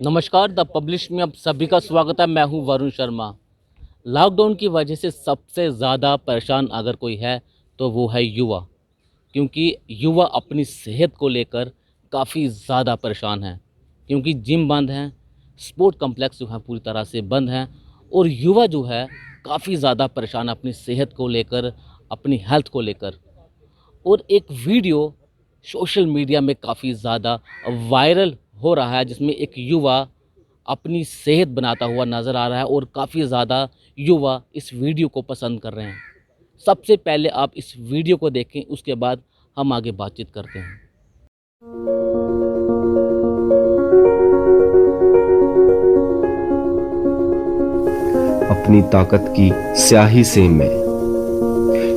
नमस्कार, the publish में आप सभी का स्वागत है। मैं हूं वरुण शर्मा। लॉकडाउन की वजह से सबसे ज़्यादा परेशान अगर कोई है तो वो है युवा, क्योंकि युवा अपनी सेहत को लेकर काफ़ी ज़्यादा परेशान है, क्योंकि जिम बंद हैं, स्पोर्ट कॉम्प्लेक्स जो है पूरी तरह से बंद हैं और युवा जो है काफ़ी ज़्यादा परेशान है अपनी सेहत को लेकर, अपनी हेल्थ को लेकर। और एक वीडियो सोशल मीडिया में काफ़ी ज़्यादा वायरल हो रहा है, जिसमें एक युवा अपनी सेहत बनाता हुआ नज़र आ रहा है और काफ़ी ज़्यादा युवा इस वीडियो को पसंद कर रहे हैं। सबसे पहले आप इस वीडियो को देखें, उसके बाद हम आगे बातचीत करते हैं। अपनी ताकत की स्याही से मैं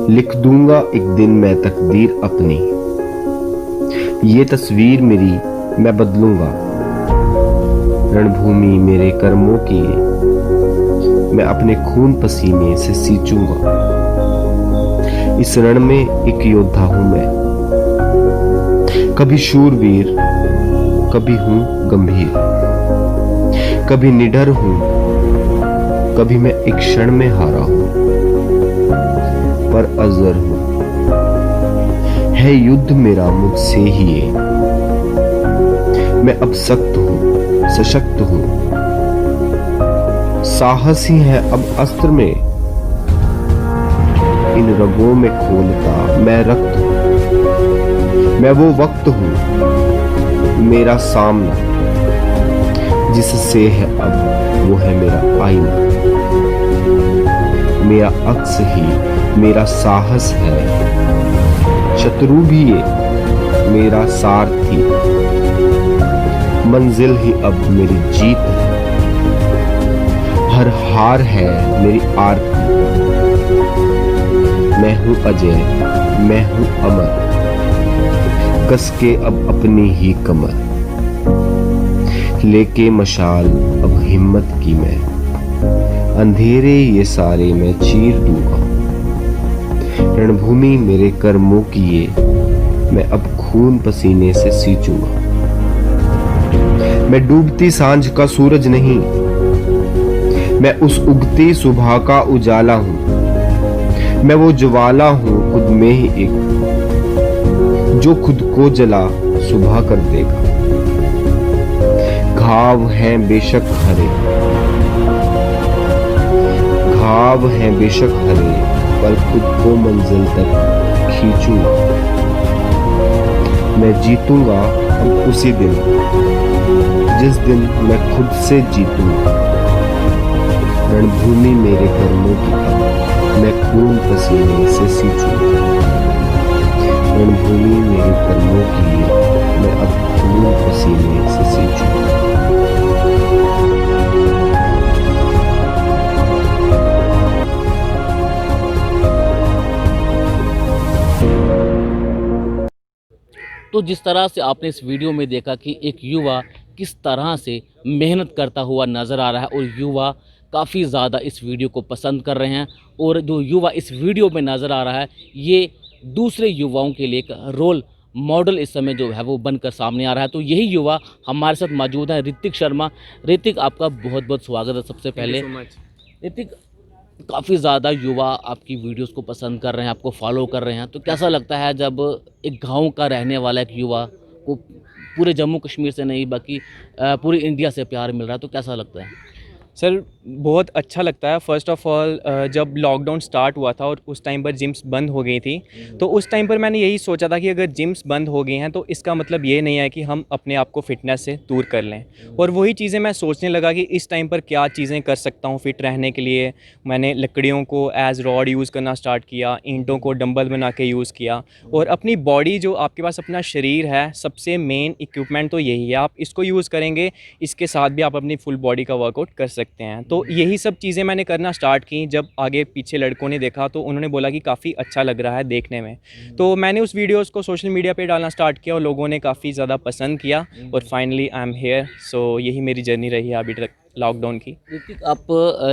लिख दूंगा एक दिन मैं तकदीर अपनी। ये तस्वीर मेरी मैं बदलूंगा, रणभूमि मेरे कर्मों की मैं अपने खून पसीने से सींचूंगा। इस रण में एक योद्धा हूं मैं, कभी शूरवीर, कभी हूं गंभीर, कभी निडर हूं, कभी मैं एक क्षण में हारा हूं, पर अजर हूं। है युद्ध मेरा मुझसे ही ये, मैं अब सख्त हूं, सशक्त हूं, साहस ही है अब अस्त्र में, इन रगों में खोलता मैं रक्त हूं। मैं वो वक्त हूं, मेरा सामना जिससे है अब वो है मेरा आईना। मेरा अक्स ही मेरा साहस है, शत्रु भी ये मेरा सारथी। मंजिल ही अब मेरी जीत है, हर हार है मेरी आरती। मैं हूं अजय, मैं हूं अमर, कस के अब अपनी ही कमर। लेके मशाल अब हिम्मत की मैं, अंधेरे ये सारे मैं चीर दूंगा। रणभूमि मेरे कर्मों की ये मैं अब खून पसीने से सींचूंगा। मैं डूबती सांझ का सूरज नहीं, मैं उस उगती सुबह का उजाला हूं। मैं वो ज्वाला हूं खुद में ही एक, जो खुद को जला सुबह कर देगा। घाव हैं बेशक हरे, घाव हैं बेशक हरे, पर खुद को मंजिल तक खींचूंगा। मैं जीतूंगा अब उसी दिन, जिस दिन मैं खुद से जीतूंगा। रणभूमि मेरे कर्मों की अब मैं खून पसीने से सींचूंगा। रणभूमि मेरे कर्मों की मैं अब खून पसीने से सींचूंगा। तो जिस तरह से आपने इस वीडियो में देखा कि एक युवा किस तरह से मेहनत करता हुआ नज़र आ रहा है और युवा काफ़ी ज़्यादा इस वीडियो को पसंद कर रहे हैं, और जो युवा इस वीडियो में नज़र आ रहा है ये दूसरे युवाओं के लिए एक रोल मॉडल इस समय जो है वो बनकर सामने आ रहा है। तो यही युवा हमारे साथ मौजूद है, ऋतिक शर्मा। ऋतिक, आपका बहुत बहुत स्वागत है। सबसे पहले ऋतिक, काफ़ी ज़्यादा युवा आपकी वीडियोस को पसंद कर रहे हैं, आपको फॉलो कर रहे हैं, तो कैसा लगता है जब एक गांव का रहने वाला एक युवा को पूरे जम्मू कश्मीर से नहीं बल्कि पूरी इंडिया से प्यार मिल रहा है, तो कैसा लगता है? सर बहुत अच्छा लगता है। फ़र्स्ट ऑफ़ ऑल जब लॉकडाउन स्टार्ट हुआ था और उस टाइम पर जिम्स बंद हो गई थी, तो उस टाइम पर मैंने यही सोचा था कि अगर जिम्स बंद हो गई हैं तो इसका मतलब ये नहीं है कि हम अपने आप को फ़िटनेस से दूर कर लें। और वही चीज़ें मैं सोचने लगा कि इस टाइम पर क्या चीज़ें कर सकता हूँ फ़िट रहने के लिए। मैंने लकड़ियों को एज़ रॉड यूज़ करना स्टार्ट किया, ईंटों को डंबल बना के यूज़ किया। और अपनी बॉडी, जो आपके पास अपना शरीर है, सबसे मेन इक्विपमेंट तो यही है। आप इसको यूज़ करेंगे, इसके साथ भी आप अपनी फुल बॉडी का वर्कआउट कर सकते हैं। तो यही सब चीज़ें मैंने करना स्टार्ट की। जब आगे पीछे लड़कों ने देखा तो उन्होंने बोला कि काफ़ी अच्छा लग रहा है देखने में, तो मैंने उस वीडियोस को सोशल मीडिया पे डालना स्टार्ट किया और लोगों ने काफ़ी ज़्यादा पसंद किया और फाइनली आई एम हेयर। सो यही मेरी जर्नी रही है अभी तक लॉकडाउन की। ऋतिक, आप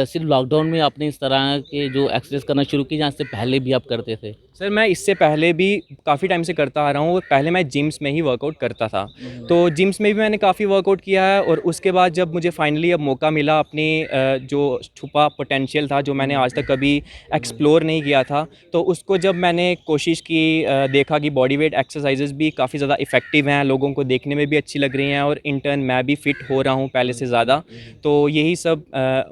सिर्फ लॉकडाउन में आपने इस तरह के जो एक्सरसाइज करना शुरू की, या इससे पहले भी आप करते थे? सर मैं इससे पहले भी काफ़ी टाइम से करता आ रहा हूँ और पहले मैं जिम्स में ही वर्कआउट करता था। तो जिम्स में भी मैंने काफ़ी वर्कआउट किया है और उसके बाद जब मुझे फाइनली अब मौका मिला अपनी जो छुपा पोटेंशियल था जो मैंने आज तक कभी एक्सप्लोर नहीं किया था, तो उसको जब मैंने कोशिश की, देखा कि बॉडी वेट एक्सरसाइजेज भी काफ़ी ज़्यादा इफ़ेक्टिव हैं, लोगों को देखने में भी अच्छी लग रही हैं और इन टर्न मैं भी फ़िट हो रहा हूँ पहले से ज़्यादा। तो यही सब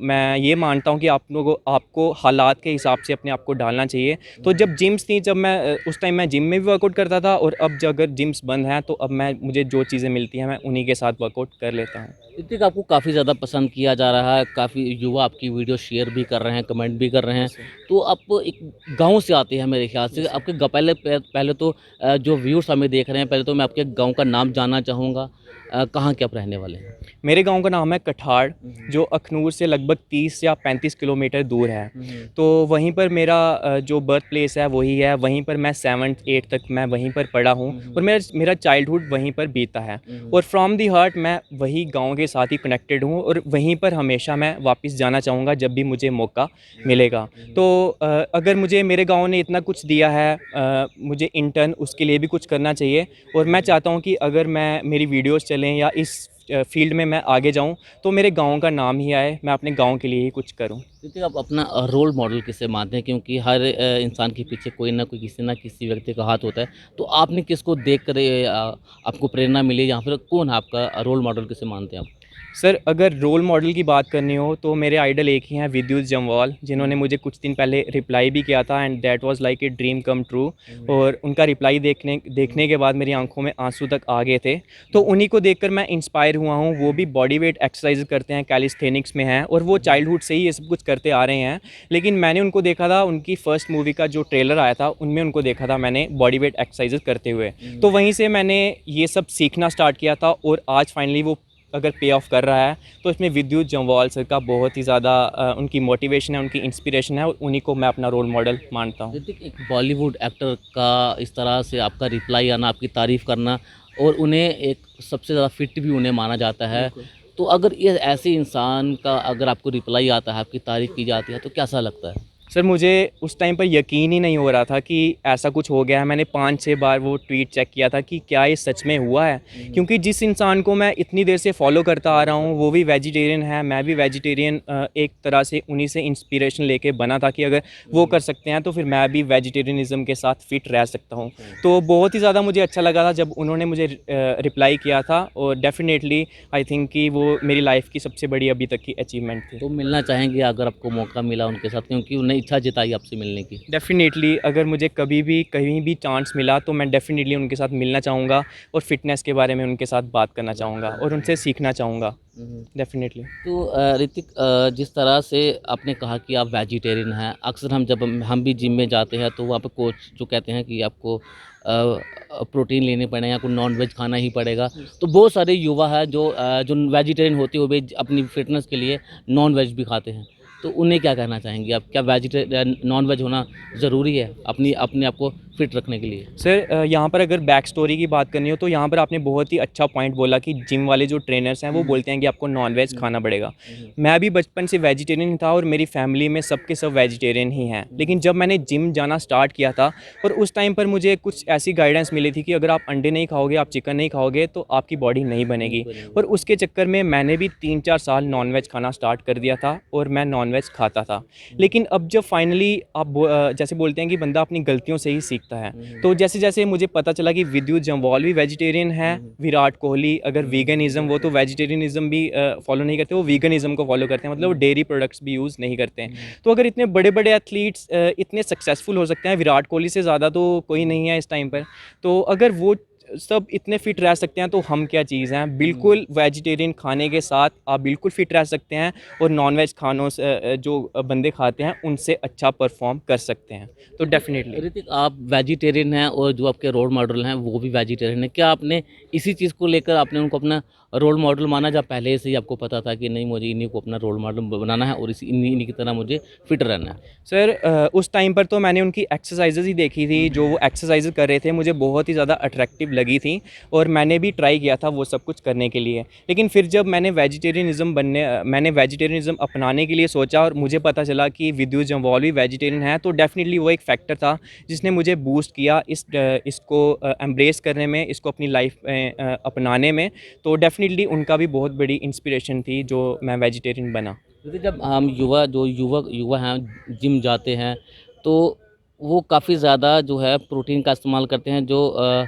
मैं ये मानता हूँ कि आप लोगों को आपको हालात के हिसाब से अपने आप को डालना चाहिए। तो जब जिम्स थी, जब मैं उस टाइम मैं जिम में भी वर्कआउट करता था और अब जब अगर जिम्स बंद हैं तो अब मैं मुझे जो चीज़ें मिलती हैं मैं उन्हीं के साथ वर्कआउट कर लेता हूँ। ऋतिक, आपको काफ़ी ज़्यादा पसंद किया जा रहा है, काफ़ी युवा आपकी वीडियो शेयर भी कर रहे हैं, कमेंट भी कर रहे हैं। तो आप एक गाँव से आते हैं मेरे ख्याल से, आपके पहले तो जो व्यूअर्स हमें देख रहे हैं, पहले तो मैं आपके गाँव का नाम जानना चाहूँगा। कहाँ के आप रहने वाले हैं? मेरे गांव का नाम है कठाड़, जो अखनूर से लगभग 30 या 35 किलोमीटर दूर है। तो वहीं पर मेरा जो बर्थ प्लेस है वही है, वहीं पर मैं 7th 8th तक मैं वहीं पर पढ़ा हूँ और मेरा चाइल्डहुड वहीं पर बीता है। और फ्रॉम दी हार्ट मैं वही गांव के साथ ही कनेक्टेड हूँ और वहीं पर हमेशा मैं वापस जाना चाहूँगा जब भी मुझे मौका मिलेगा। तो अगर मुझे मेरे गाँव ने इतना कुछ दिया है, मुझे इंटर्न उसके लिए भी कुछ करना चाहिए और मैं चाहता हूँ कि अगर मेरी वीडियोज़ चलें या इस फील्ड में मैं आगे जाऊं तो मेरे गांव का नाम ही आए, मैं अपने गांव के लिए ही कुछ करूं। क्योंकि आप अपना रोल मॉडल किसे मानते हैं? क्योंकि हर इंसान के पीछे कोई ना किसी व्यक्ति का हाथ होता है। तो आपने किसको देख कर आपको प्रेरणा मिली, या फिर कौन है आपका रोल मॉडल, किसे मानते हैं आप? सर अगर रोल मॉडल की बात करनी हो तो मेरे आइडल एक ही हैं, विद्युत जम्वाल, जिन्होंने मुझे कुछ दिन पहले रिप्लाई भी किया था and that was like a dream come true. और उनका रिप्लाई देखने के बाद मेरी आंखों में आंसू तक आ गए थे। तो उन्हीं को देखकर मैं इंस्पायर हुआ हूँ। वो भी बॉडी वेट एक्सरसाइज करते हैं, कैलिस्थेनिक्स में हैं और वो चाइल्डहुड से ही ये सब कुछ करते आ रहे हैं। लेकिन मैंने उनको देखा था, उनकी फर्स्ट मूवी का जो ट्रेलर आया था उनमें उनको देखा था मैंने बॉडी वेट एक्सरसाइज करते हुए। तो वहीं से मैंने ये सब सीखना स्टार्ट किया था और आज फाइनली वो अगर पे ऑफ कर रहा है तो इसमें विद्युत जम्वाल सर का बहुत ही ज़्यादा उनकी मोटिवेशन है, उनकी इंस्पिरेशन है और उन्हीं को मैं अपना रोल मॉडल मानता हूँ। ऋतिक, एक बॉलीवुड एक्टर का इस तरह से आपका रिप्लाई आना, आपकी तारीफ़ करना, और उन्हें एक सबसे ज़्यादा फिट भी उन्हें माना जाता है। तो अगर ये ऐसे इंसान का अगर आपको रिप्लाई आता है, आपकी तारीफ़ की जाती है, तो कैसा लगता है? सर मुझे उस टाइम पर यकीन ही नहीं हो रहा था कि ऐसा कुछ हो गया है। मैंने 5-6 बार वो ट्वीट चेक किया था कि क्या ये सच में हुआ है, क्योंकि जिस इंसान को मैं इतनी देर से फॉलो करता आ रहा हूँ वो भी वेजिटेरियन है, मैं भी वेजिटेरियन, एक तरह से उन्हीं से इंस्पिरेशन लेके बना था कि अगर वो कर सकते हैं तो फिर मैं भी वेजिटेरियनिज़म के साथ फिट रह सकता हूँ। तो बहुत ही ज़्यादा मुझे अच्छा लगा था जब उन्होंने मुझे रिप्लाई किया था और डेफिनेटली आई थिंक कि वो मेरी लाइफ की सबसे बड़ी अभी तक की अचीवमेंट थी। तो मिलना चाहेंगे अगर आपको मौका मिला उनके साथ, क्योंकि उन्हें इच्छा जताई आपसे मिलने की? डेफ़िनेटली अगर मुझे कभी भी कहीं भी चांस मिला तो मैं डेफ़िनेटली उनके साथ मिलना चाहूँगा और फ़िटनेस के बारे में उनके साथ बात करना चाहूँगा और उनसे सीखना चाहूँगा डेफ़िनेटली। तो ऋतिक, जिस तरह से आपने कहा कि आप वेजिटेरियन हैं, अक्सर हम भी जिम में जाते हैं तो वहाँ पे कोच जो कहते हैं कि आपको प्रोटीन लेने पड़े या कोई नॉन वेज खाना ही पड़ेगा। तो बहुत सारे युवा हैं जो वेजिटेरियन होते हुए भी अपनी फिटनेस के लिए नॉन वेज भी खाते हैं। तो उन्हें क्या कहना चाहेंगे आप? क्या वेजिटेरियन नॉन वेज होना ज़रूरी है अपने आप को फिट रखने के लिए? सर यहाँ पर अगर बैक स्टोरी की बात करनी हो तो यहाँ पर आपने बहुत ही अच्छा पॉइंट बोला कि जिम वाले जो ट्रेनर्स हैं वो बोलते हैं कि आपको नॉन वेज खाना पड़ेगा। मैं भी बचपन से वेजिटेरियन था और मेरी फैमिली में सबके सब वेजिटेरियन ही हैं। लेकिन जब मैंने जिम जाना स्टार्ट किया था और उस टाइम पर मुझे कुछ ऐसी गाइडेंस मिली थी कि अगर आप अंडे नहीं खाओगे, आप चिकन नहीं खाओगे तो आपकी बॉडी नहीं बनेगी। और उसके चक्कर में मैंने भी 3-4 साल नॉन वेज खाना स्टार्ट कर दिया था और मैं नॉन वेज खाता था। लेकिन अब जब फाइनली आप जैसे बोलते हैं कि बंदा अपनी गलतियों से ही सीखता है, तो जैसे जैसे मुझे पता चला कि विद्युत जम्वाल भी वेजिटेरियन है, विराट कोहली अगर वीगनिज़म, वो तो वेजिटेरियनिज़म भी फॉलो नहीं करते, वो वीगनिज़म को फॉलो करते हैं, मतलब वो डेयरी प्रोडक्ट्स भी यूज़ नहीं करते हैं। तो अगर इतने बड़े बड़े एथलीट्स इतने सक्सेसफुल हो सकते हैं, विराट कोहली से ज़्यादा तो कोई नहीं है इस टाइम पर, तो अगर वो सब इतने फिट रह सकते हैं तो हम क्या चीज़ हैं। बिल्कुल वेजिटेरियन खाने के साथ आप बिल्कुल फिट रह सकते हैं और नॉन वेज खानों से जो बंदे खाते हैं उनसे अच्छा परफॉर्म कर सकते हैं। तो डेफिनेटली ऋतिक, आप वेजिटेरियन हैं और जो आपके रोल मॉडल हैं वो भी वेजिटेरियन हैं। क्या आपने इसी चीज़ को लेकर आपने उनको अपना रोल मॉडल माना, जब पहले से ही आपको पता था कि नहीं मुझे इन्हीं को अपना रोल मॉडल बनाना है और इन्हीं की तरह मुझे फिट रहना है? सर उस टाइम पर तो मैंने उनकी एक्सरसाइजेज़ ही देखी थी, जो वो एक्सरसाइज़ कर रहे थे मुझे बहुत ही ज़्यादा अट्रैक्टिव लगी थी और मैंने भी ट्राई किया था वो सब कुछ करने के लिए। लेकिन फिर जब मैंने वेजिटेरियनिज़्म अपनाने के लिए सोचा और मुझे पता चला कि विद्युत जम्वाल भी वेजिटेरियन है, तो डेफ़िनेटली वो एक फैक्टर था जिसने मुझे बूस्ट किया इसको एम्ब्रेस करने में, इसको अपनी लाइफ में अपनाने में। तो डेफ़िनेटली उनका भी बहुत बड़ी इंस्पिरेशन थी जो मैं वेजिटेरियन बना। क्योंकि जब हम युवा युवा हैं जिम जाते हैं, तो वो काफ़ी ज़्यादा जो है प्रोटीन का इस्तेमाल करते हैं, जो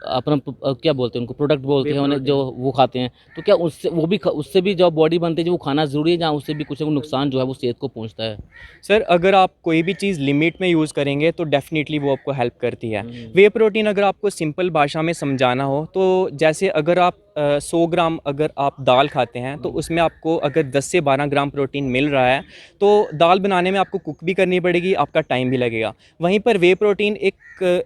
अपना क्या बोलते हैं उनको, प्रोडक्ट बोलते वे हैं उन्हें, जो प्रोटीन। वो खाते हैं। तो क्या उससे वो भी उससे भी जो बॉडी बनती है, जो वो खाना ज़रूरी है, जहाँ उससे भी कुछ ना कुछ नुकसान जो है वो सेहत को पहुँचता है? सर अगर आप कोई भी चीज़ लिमिट में यूज़ करेंगे तो डेफ़िनेटली वो आपको हेल्प करती है। हुँ। वे प्रोटीन अगर आपको सिंपल भाषा में समझाना हो तो जैसे अगर आप 100 ग्राम अगर आप दाल खाते हैं तो उसमें आपको अगर 10 से 12 ग्राम प्रोटीन मिल रहा है, तो दाल बनाने में आपको कुक भी करनी पड़ेगी, आपका टाइम भी लगेगा। वहीं पर वे प्रोटीन एक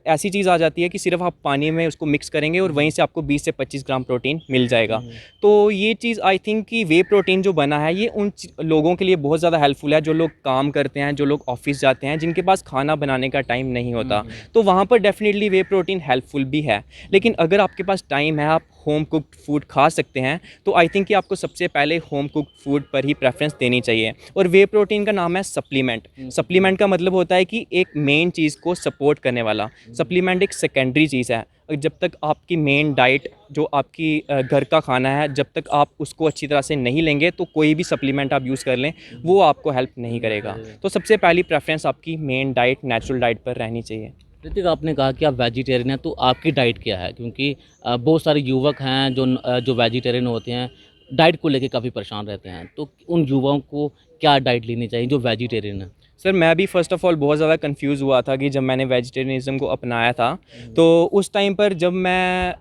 ऐसी चीज़ आ जाती है कि सिर्फ़ आप पानी में उसको मिक्स करेंगे और वहीं से आपको 20 से 25 ग्राम प्रोटीन मिल जाएगा। तो ये चीज़ आई थिंक कि वे प्रोटीन जो बना है ये उन लोगों के लिए बहुत ज़्यादा हेल्पफुल है जो लोग काम करते हैं, जो लोग ऑफिस जाते हैं, जिनके पास खाना बनाने का टाइम नहीं होता। तो वहाँ पर डेफ़िनेटली वे प्रोटीन हेल्पफुल भी है। लेकिन अगर आपके पास टाइम है, आप होम कुक्ड फूड खा सकते हैं, तो आई थिंक कि आपको सबसे पहले होम कुक्ड फूड पर ही प्रेफरेंस देनी चाहिए। और वे प्रोटीन का नाम है सप्लीमेंट। सप्लीमेंट का मतलब होता है कि एक मेन चीज़ को सपोर्ट करने वाला। सप्लीमेंट एक सेकेंडरी चीज़ है। जब तक आपकी मेन डाइट जो आपकी घर का खाना है, जब तक आप उसको अच्छी तरह से नहीं लेंगे तो कोई भी सप्लीमेंट आप यूज़ कर लें वो आपको हेल्प नहीं करेगा। तो सबसे पहली प्रेफरेंस आपकी मेन डाइट, नेचुरल डाइट पर रहनी चाहिए। ऋतिक, आपने कहा कि आप वेजिटेरियन हैं, तो आपकी डाइट क्या है? क्योंकि बहुत सारे युवक हैं जो वेजिटेरियन होते हैं, डाइट को लेके काफ़ी परेशान रहते हैं। तो उन युवाओं को क्या डाइट लेनी चाहिए जो वेजिटेरियन है? सर मैं भी फ़र्स्ट ऑफ़ ऑल बहुत ज़्यादा कंफ्यूज हुआ था कि जब मैंने वेजिटेरियनिज़्म को अपनाया था, तो उस टाइम पर जब मैं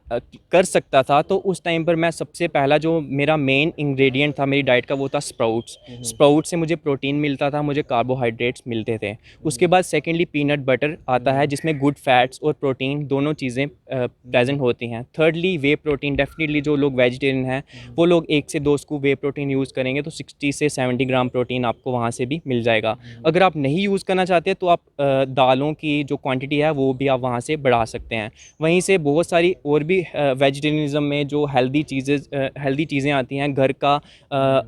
कर सकता था तो उस टाइम पर मैं सबसे पहला जो मेरा मेन इंग्रेडिएंट था मेरी डाइट का वो था स्प्राउट्स। स्प्राउट से मुझे प्रोटीन मिलता था, मुझे कार्बोहाइड्रेट्स मिलते थे। उसके बाद सेकेंडली पीनट बटर आता है जिसमें गुड फैट्स और प्रोटीन दोनों चीज़ें प्रेजेंट होती हैं। थर्डली वे प्रोटीन, डेफिनेटली जो लोग वेजिटेरियन हैं वो लोग 1 से 2 स्कूप वे प्रोटीन यूज़ करेंगे तो 60 से 70 ग्राम प्रोटीन आपको वहाँ से भी मिल जाएगा। अगर आप नहीं यूज़ करना चाहते तो आप दालों की जो क्वांटिटी है वो भी आप वहाँ से बढ़ा सकते हैं। वहीं से बहुत सारी और भी वेजिटेरियनिज़्म में जो हेल्दी चीज़ें आती हैं, घर का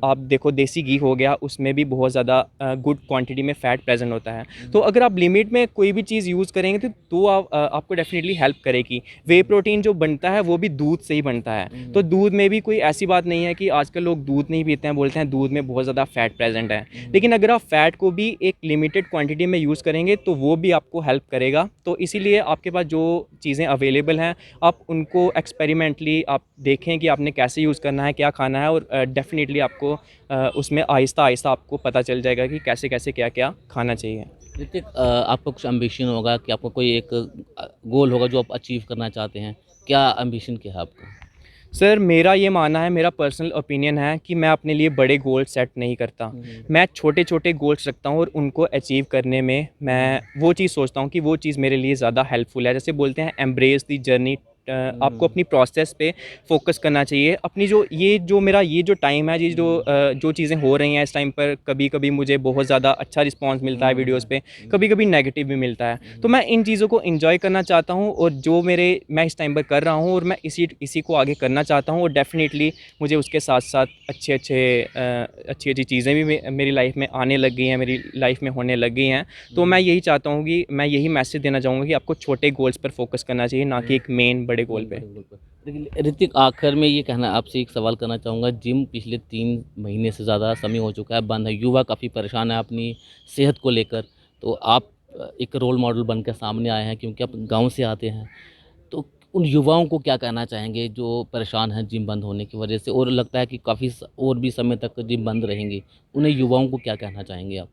आप देखो देसी घी हो गया, उसमें भी बहुत ज़्यादा गुड क्वांटिटी में फ़ैट प्रेजेंट होता है। तो अगर आप लिमिट में कोई भी चीज़ यूज़ करेंगे तो आपको डेफिनेटली हेल्प करेगी। वे प्रोटीन जो बनता है वो भी दूध से ही बनता है। तो दूध में भी कोई ऐसी बात नहीं है कि आजकल लोग दूध नहीं पीते हैं, बोलते हैं दूध में बहुत ज़्यादा फ़ैट प्रेजेंट है। लेकिन अगर आप फ़ैट को भी एक लिमिटेड क्वांटिटी में यूज़ करेंगे तो वो भी आपको हेल्प करेगा। तो इसीलिए आपके पास जो चीज़ें अवेलेबल हैं आप उनको एक्सपेरिमेंटली आप देखें कि आपने कैसे यूज़ करना है, क्या खाना है, और डेफिनेटली आपको उसमें आहिस्ता आहिस्ता आपको पता चल जाएगा कि कैसे कैसे क्या क्या खाना चाहिए। ऋतिक, आपका कुछ एम्बिशन होगा कि आपका कोई एक गोल होगा जो आप अचीव करना चाहते हैं? क्या एम्बिशन क्या है आपका? सर मेरा ये मानना है, मेरा पर्सनल ओपिनियन है कि मैं अपने लिए बड़े गोल सेट नहीं करता। मैं छोटे छोटे गोल्स रखता हूँ और उनको अचीव करने में मैं वो चीज़ सोचता हूँ कि वो चीज़ मेरे लिए ज़्यादा हेल्पफुल है। जैसे बोलते हैं एम्ब्रेस द जर्नी। आपको अपनी प्रोसेस पे फोकस करना चाहिए। अपनी जो मेरा ये जो टाइम है, ये जो चीज़ें हो रही हैं इस टाइम पर, कभी कभी मुझे बहुत ज़्यादा अच्छा रिस्पांस मिलता है वीडियोस पे, कभी कभी नेगेटिव भी मिलता है। तो मैं इन चीज़ों को एंजॉय करना चाहता हूँ और जो मैं इस टाइम पर कर रहा हूँ और मैं इसी को आगे करना चाहता हूँ। और डेफिनेटली मुझे उसके साथ साथ अच्छी चीज़ें भी मेरी लाइफ में आने लग गई हैं, मेरी लाइफ में होने लग गई हैं। तो मैं यही चाहता हूँ कि मैं यही मैसेज देना चाहूँगा कि आपको छोटे गोल्स पर फोकस करना चाहिए, ना कि एक मेन बड़े गोल पे। देखिए ऋतिक, आखिर में ये कहना आपसे एक सवाल करना चाहूँगा। जिम पिछले 3 महीने से ज़्यादा समय हो चुका है बंद है, युवा काफ़ी परेशान है अपनी सेहत को लेकर। तो आप एक रोल मॉडल बनकर सामने आए हैं, क्योंकि आप गाँव से आते हैं। तो उन युवाओं को क्या कहना चाहेंगे जो परेशान हैं जिम बंद होने की वजह से, और लगता है कि काफ़ी और भी समय तक जिम बंद रहेंगी? उन्हें युवाओं को क्या कहना चाहेंगे आप?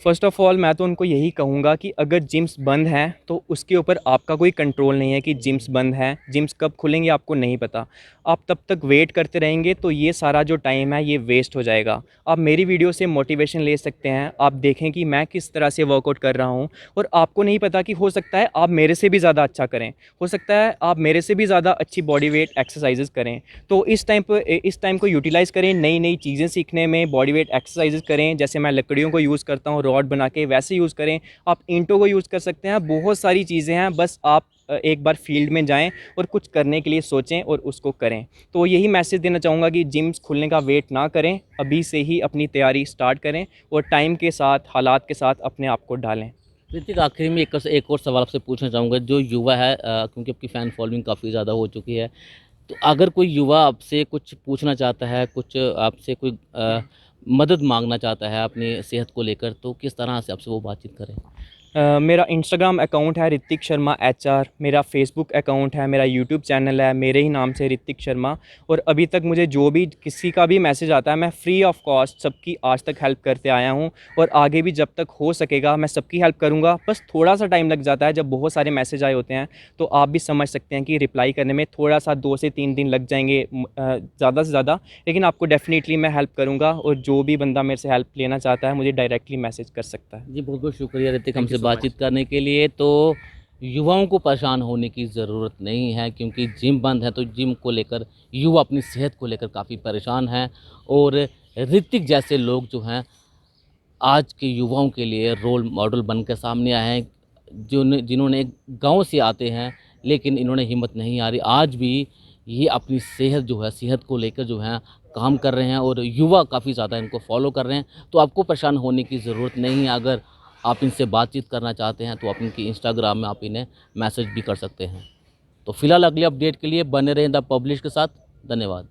फ़र्स्ट ऑफ़ ऑल मैं तो उनको यही कहूँगा कि अगर जिम्स बंद हैं तो उसके ऊपर आपका कोई कंट्रोल नहीं है कि जिम्स बंद हैं, जिम्स कब खुलेंगे आपको नहीं पता। आप तब तक वेट करते रहेंगे तो ये सारा जो टाइम है ये वेस्ट हो जाएगा। आप मेरी वीडियो से मोटिवेशन ले सकते हैं, आप देखें कि मैं किस तरह से वर्कआउट कर रहा हूँ और आपको नहीं पता कि हो सकता है आप मेरे से भी ज़्यादा अच्छा करें, हो सकता है आप मेरे से भी ज़्यादा अच्छी बॉडी वेट एक्सरसाइजेज़ करें। तो इस टाइम को यूटिलाइज़ करें, नई-नई चीज़ें सीखने में, बॉडी वेट एक्सरसाइजेज़ करें। जैसे मैं लकड़ियों को यूज़ करता हूँ रॉड बना के, वैसे यूज़ करें। आप ईंटों को यूज़ कर सकते हैं, बहुत सारी चीज़ें हैं, बस आप एक बार फील्ड में जाएँ और कुछ करने के लिए सोचें और उसको करें। तो यही मैसेज देना चाहूँगा कि जिम्स खुलने का वेट ना करें, अभी से ही अपनी तैयारी स्टार्ट करें और टाइम के साथ, हालात के साथ अपने आप को ढालें। ऋतिक, आखिर में एक और सवाल आपसे पूछना चाहूँगा, जो युवा है क्योंकि आपकी फ़ैन फॉलोइंग काफ़ी ज़्यादा हो चुकी है, तो अगर कोई युवा आपसे कुछ पूछना चाहता है, कुछ आपसे कोई मदद माँगना चाहता है अपनी सेहत को लेकर, तो किस तरह से आपसे वो बातचीत करें? मेरा इंस्टाग्राम अकाउंट है ऋतिक शर्मा एचआर, मेरा फेसबुक अकाउंट है, मेरा यूट्यूब चैनल है मेरे ही नाम से ऋतिक शर्मा। और अभी तक मुझे जो भी किसी का भी मैसेज आता है मैं फ्री ऑफ कॉस्ट सबकी आज तक हेल्प करते आया हूँ और आगे भी जब तक हो सकेगा मैं सबकी हेल्प करूँगा। बस थोड़ा सा टाइम लग जाता है, जब बहुत सारे मैसेज आए होते हैं तो आप भी समझ सकते हैं कि रिप्लाई करने में थोड़ा सा 2 से 3 दिन लग जाएंगे ज़्यादा से ज़्यादा, लेकिन आपको डेफिनेटली मैं हेल्प करूँगा और जो भी बंदा मेरे से हेल्प लेना चाहता है मुझे डायरेक्टली मैसेज कर सकता है। जी, बहुत-बहुत शुक्रिया ऋतिक Thank you हमसे so बातचीत करने के लिए। तो युवाओं को परेशान होने की ज़रूरत नहीं है, क्योंकि जिम बंद है तो जिम को लेकर युवा अपनी सेहत को लेकर काफ़ी परेशान हैं, और ऋतिक जैसे लोग जो हैं आज के युवाओं के लिए रोल मॉडल बन के सामने आए हैं, जिन्होंने गाँव से आते हैं, लेकिन इन्होंने हिम्मत नहीं हारी। आज भी ये अपनी सेहत जो है, सेहत को लेकर जो है काम कर रहे हैं, और युवा काफ़ी ज़्यादा इनको फॉलो कर रहे हैं। तो आपको परेशान होने की ज़रूरत नहीं है। अगर आप इनसे बातचीत करना चाहते हैं तो आप इनकी इंस्टाग्राम में आप इन्हें मैसेज भी कर सकते हैं। तो फिलहाल अगले अपडेट के लिए बने रहें द पब्लिश के साथ। धन्यवाद।